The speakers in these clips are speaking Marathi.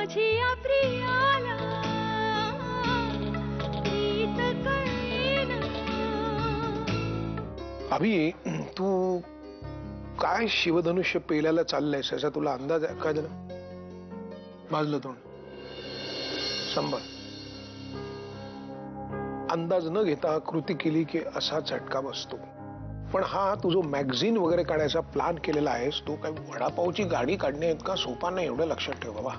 माझी प्रियाला प्रीत कळेना। अभि, तू काय शिवधनुष्य पेल्याला चाललंयस याचा तुला अंदाज आहे का? जरा भाजलं तोंड संभाळ. अंदाज न घेता कृती केली की असा झटका बसतो. पण हा तू जो मॅगझिन वगैरे काढायचा प्लॅन केलेला आहेस तो काय वडापावची गाडी काढणे इतका सोपा नाही, एवढं लक्षात ठेव बाबा.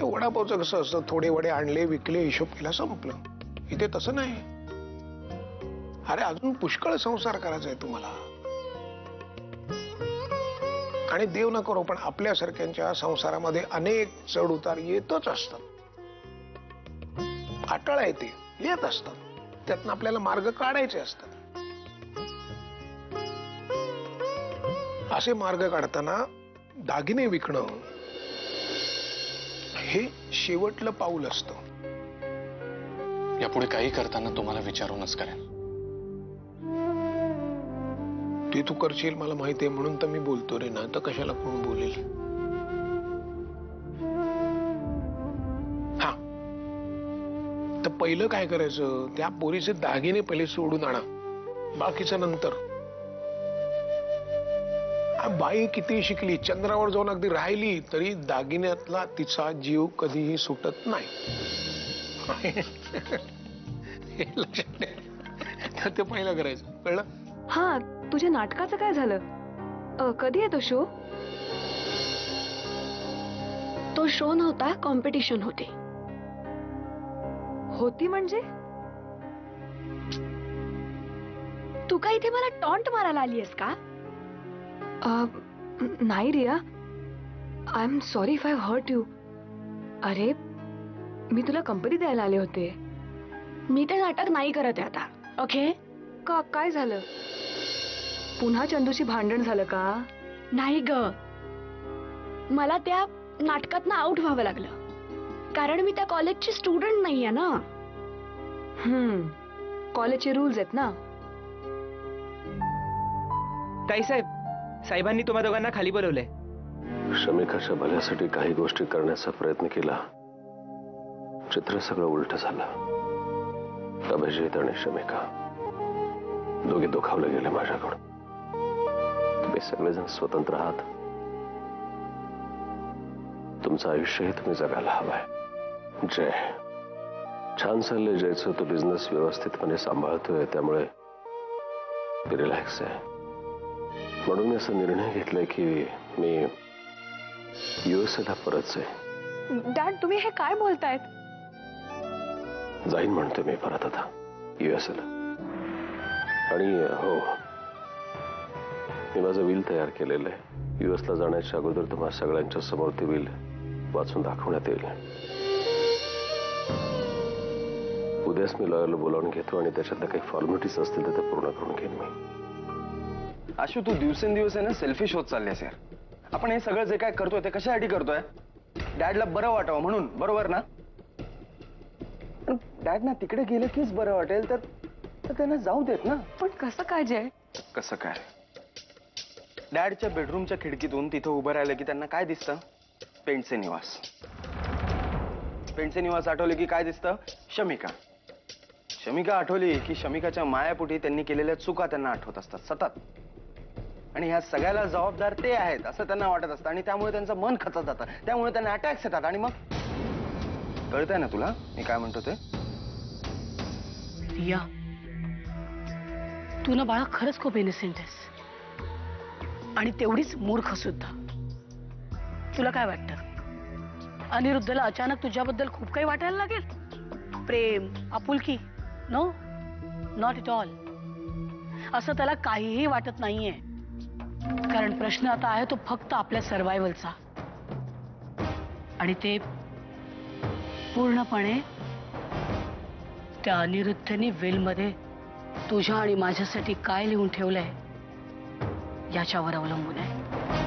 वडापावचं कसं असतं, थोडे वडे आणले विकले हिशोब केला संपलं. इथे तसं नाही. अरे अजून पुष्कळ संसार करायचा आहे तुम्हाला. आणि देव न करो पण आपल्यासारख्यांच्या संसारामध्ये अनेक चढ उतार येतच असतात. अटळ येते येत असतात, त्यातनं आपल्याला मार्ग काढायचे असतात. असे मार्ग काढताना दागिने विकणं हे शेवटलं पाऊल असतं. यापुढे काही करताना तुम्हाला विचारूनच करेन. ते तू करशील मला माहिती आहे म्हणून तर मी बोलतो रे, ना तर कशाला कोण बोलेल. हा, तर पहिलं काय करायचं, त्या पोरीचे दागिने पहिले सोडून आणा, बाकीचं नंतर. बाई किती शिकली, चंद्रावर जाऊन अगदी राहिली तरी दागिन्यातला तिचा जीव कधीही सुटत नाही. हे लक्षात ठेव. ते पहिलं करायचं, कळलं? हा, तुझ्या नाटकाचं काय झालं? कधी आहे तो शो? तो शो नव्हता, कॉम्पिटिशन होती. होती म्हणजे? तू काय इथे मला टॉन्ट मारायला आलीयस का? नाही Riya, I am sorry if I hurt you. अरे मी तुला कंपनी द्यायला आले होते. मी ते नाटक नाही करत आहे आता. ओके? का काय झालं? पुन्हा चंदूशी भांडण झालं का? नाही ग, मला त्या नाटकातनं आउट व्हावं लागलं कारण मी त्या कॉलेजची स्टुडंट नाहीये ना. कॉलेजचे रूल्स आहेत ना. ताईसाहेब, साहेबांनी तुम्हा दोघांना खाली बोलवलंय. शमिकाच्या भल्यासाठी काही गोष्टी करण्याचा प्रयत्न केला, चित्र सगळं उलट झालं. अभिजित आणि शमिका दोघे दुखावले गेले माझ्याकडून. तुम्ही सगळेजण स्वतंत्र आहात. तुमचं आयुष्यही तुम्ही जगायला हवंय. जय छान चाललंय जयचं, तो बिझनेस व्यवस्थितपणे सांभाळतोय, त्यामुळे रिलॅक्स आहे. म्हणून मी असा निर्णय घेतलाय की मी युएसएला परत जाईन. डॅड, तुम्ही हे काय बोलतायत? जाईन म्हणतोय मी परत आता युएसएला. आणि हो, मी माझं विल तयार केलेलं आहे. युएसला जाण्याच्या अगोदर तुम्हाला सगळ्यांच्या समोर ते विल वाचून दाखवण्यात येईल. उद्याच मी लॉयरला बोलावून घेतो आणि त्याच्यातल्या काही फॉर्मॅलिटीज असतील तर ते पूर्ण करून घेईन मी. आशू, तू दिवसेंदिवस आहे ना सेल्फिश होत चाललेस यार. आपण हे सगळं जे काय करतोय ते कशासाठी करतोय? डॅडला बरं वाटावं म्हणून, बरोबर ना? डॅड ना तिकडे गेलं कीच बरं वाटेल, तर त्यांना जाऊ देत ना. पण कसं काय जय? कसं काय? डॅडच्या बेडरूमच्या खिडकीतून तिथं उभं राहिलं की त्यांना काय दिसतं? पेंटचे निवास. पेंटचे निवास आठवले की काय दिसतं? शमिका. शमिका आठवली की शमिकाच्या मायापोटी त्यांनी केलेल्या चुका त्यांना आठवत असतात सतत. आणि ह्या सगळ्याला जबाबदार ते आहेत असं त्यांना वाटत असतं आणि त्यामुळे त्यांचं मन खचत जातं. त्यामुळे त्यांना अटॅक्स येतात. आणि मग कळतंय ना तुला मी काय म्हणतो ते? रिया, तू ना बाळा खरंच खूप इनोसेंट आहेस आणि तेवढीच मूर्ख सुद्धा. तुला काय वाटतं अनिरुद्धला अचानक तुझ्याबद्दल खूप काही वाटायला लागेल? प्रेम, आपुलकी? No, not it all. असं त्याला काहीही वाटत नाहीये. कारण प्रश्न आता आहे तो फक्त आपल्या सर्व्हायव्हलचा. आणि ते पूर्णपणे त्या अनिरुद्धने विलमध्ये तुझ्या आणि माझ्यासाठी काय लिहून ठेवलंय याच्यावर अवलंबून आहे.